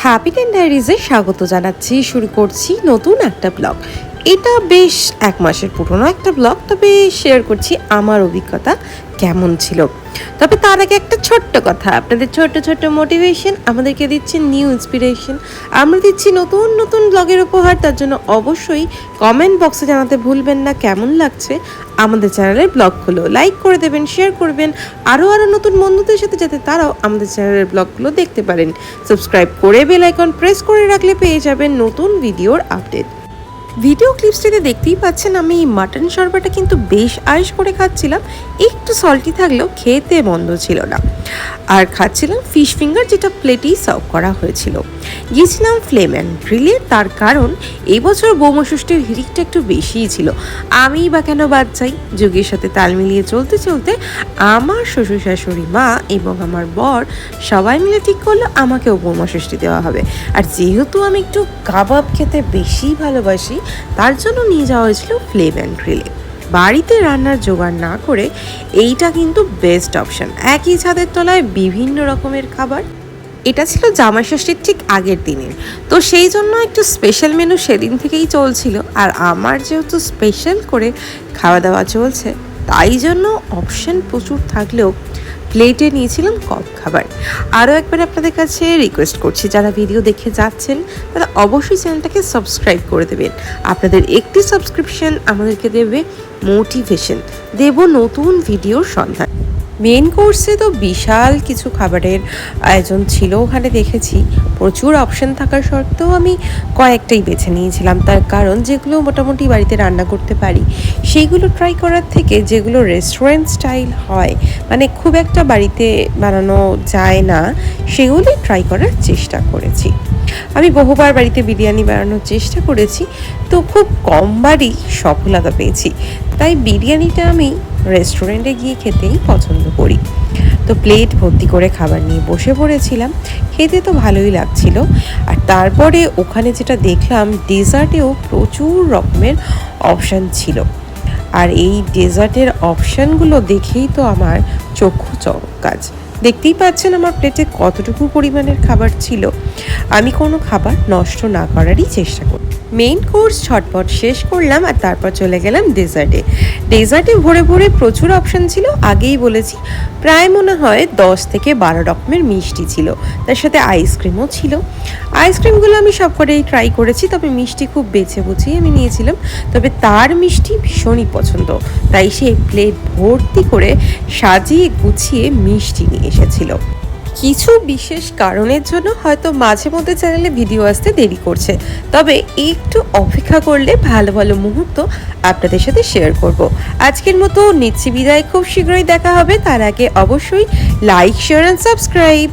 Happy ten ডায়েরিজে স্বাগত জানাচ্ছি। শুরু করছি নতুন একটা ব্লগ। এটা বেশ এক মাসের পুরনো একটা ব্লগ, তবে শেয়ার করছি আমার অভিজ্ঞতা কেমন ছিল। তবে তার আগে একটা ছোট্ট কথা, আপনাদের ছোট্ট ছোট্ট মোটিভেশন আমাদেরকে দিচ্ছে নিউ ইন্সপিরেশন। আমরা দিচ্ছি নতুন নতুন ব্লগের উপহার। তার জন্য অবশ্যই কমেন্ট বক্সে জানাতে ভুলবেন না কেমন লাগছে আমাদের চ্যানেলের ব্লগগুলো। লাইক করে দেবেন, শেয়ার করবেন আরও নতুন বন্ধুদের সাথে, যাতে তারাও আমাদের চ্যানেলের ব্লগগুলো দেখতে পারেন। সাবস্ক্রাইব করে বেল আইকন প্রেস করে রাখলে পেয়ে যাবেন নতুন ভিডিওর আপডেট। ভিডিও ক্লিপসটিতে দেখতেই পাচ্ছেন আমি মাটন শরবাটা কিন্তু বেশ আয়েশ করে খাচ্ছিলাম। একটু সল্টি থাকলেও খেতে মন্দ ছিল না। আর খাচ্ছিলাম ফিশ ফিঙ্গার, যেটা প্লেটেই সার্ভ করা হয়েছিল। গিয়েছিলাম ফ্লেম অ্যান্ড গ্রিলে, তার কারণ এই বছর বৌমা ষষ্ঠীর হিড়িকটা একটু বেশিই ছিল। আমিই বা কেন বাদ যাই, যুগের সাথে তাল মিলিয়ে চলতে চলতে আমার শ্বশুর শাশুড়ি মা এবং আমার বর সবাই মিলে ঠিক করলো আমাকেও বৌমা ষষ্ঠী দেওয়া হবে। আর যেহেতু আমি একটু কাবাব খেতে বেশি ভালোবাসি, তার জন্য নিয়ে যাওয়া হয়েছিল ফ্লেম অ্যান্ড গ্রিলে। বাড়িতে রান্নার জোগাড় না করে এইটা কিন্তু বেস্ট অপশন। একই ছাদের তলায় বিভিন্ন রকমের খাবার। এটা ছিল জামাই ষষ্ঠীর ঠিক আগের দিনের, তো সেই জন্য একটু স্পেশাল মেনু সেদিন থেকেই চলছিল। আর আমার যেহেতু স্পেশাল করে খাওয়া দাওয়া চলছে, তাই জন্য অপশন প্রচুর থাকলেও প্লেটে নিয়েছিলাম কম খাবার। আরও একবার আপনাদের কাছে রিকোয়েস্ট করছি, যারা ভিডিও দেখে যাচ্ছেন তারা অবশ্যই চ্যানেলটাকে সাবস্ক্রাইব করে দেবেন। আপনাদের একটি সাবস্ক্রিপশন আমাদেরকে দেবে মোটিভেশন, দেব নতুন ভিডিওর সন্ধান। মেন কোর্সে তো বিশাল কিছু খাবারের আয়োজন ছিল, ওখানে দেখেছি প্রচুর অপশন থাকার সত্ত্বেও আমি কয়েকটাই বেছে নিয়েছিলাম। তার কারণ যেগুলো মোটামুটি বাড়িতে রান্না করতে পারি সেইগুলো ট্রাই করার থেকে যেগুলো রেস্টুরেন্ট স্টাইল হয়, মানে খুব একটা বাড়িতে বানানো যায় না, সেগুলোই ট্রাই করার চেষ্টা করেছি। আমি বহুবার বাড়িতে বিরিয়ানি বানানোর চেষ্টা করেছি, তো খুব কমবারই সফলতা পেয়েছি। তাই বিরিয়ানিটা আমি রেস্টুরেন্টে গিয়ে খেতেই পছন্দ করি। তো প্লেট ভর্তি করে খাবার নিয়ে বসে পড়েছিলাম। খেতে তো ভালোই লাগছিল। আর তারপরে ওখানে যেটা দেখলাম, ডেজার্টেও প্রচুর রকমের অপশান ছিল। আর এই ডেজার্টের অপশানগুলো দেখেই তো আমার চক্ষু চড়ক গাছ। দেখতেই পাচ্ছেন আমার প্লেটে কতটুকু পরিমাণের খাবার ছিল। আমি কোনো খাবার নষ্ট না করারই চেষ্টা করি। মেইন কোর্স ঝটপট শেষ করলাম, আর তারপর চলে গেলাম ডেজার্টে ভরে ভরে প্রচুর অপশান ছিল। আগেই বলেছি প্রায় মনে হয় 10 থেকে 12 রকমের মিষ্টি ছিল, তার সাথে আইসক্রিমও ছিল। আইসক্রিমগুলো আমি সবকটাই ট্রাই করেছি, তবে মিষ্টি খুব বেছে বুঝেই আমি নিয়েছিলাম। তবে তার মিষ্টি ভীষণই পছন্দ, তাই সে প্লেট ভর্তি করে সাজিয়ে গুছিয়ে মিষ্টি নিয়ে এসেছিল। কিছু বিশেষ কারণের জন্য হয়তো মাঝে মধ্যে চ্যানেলে ভিডিও আসতে দেরি করছে, তবে একটু অপেক্ষা করলে ভালো ভালো মুহূর্ত আপনাদের সাথে শেয়ার করব। আজকের মতো নিচ্ছি বিদায়, খুব শীঘ্রই দেখা হবে। তার আগে অবশ্যই লাইক, শেয়ার অ্যান্ড সাবস্ক্রাইব।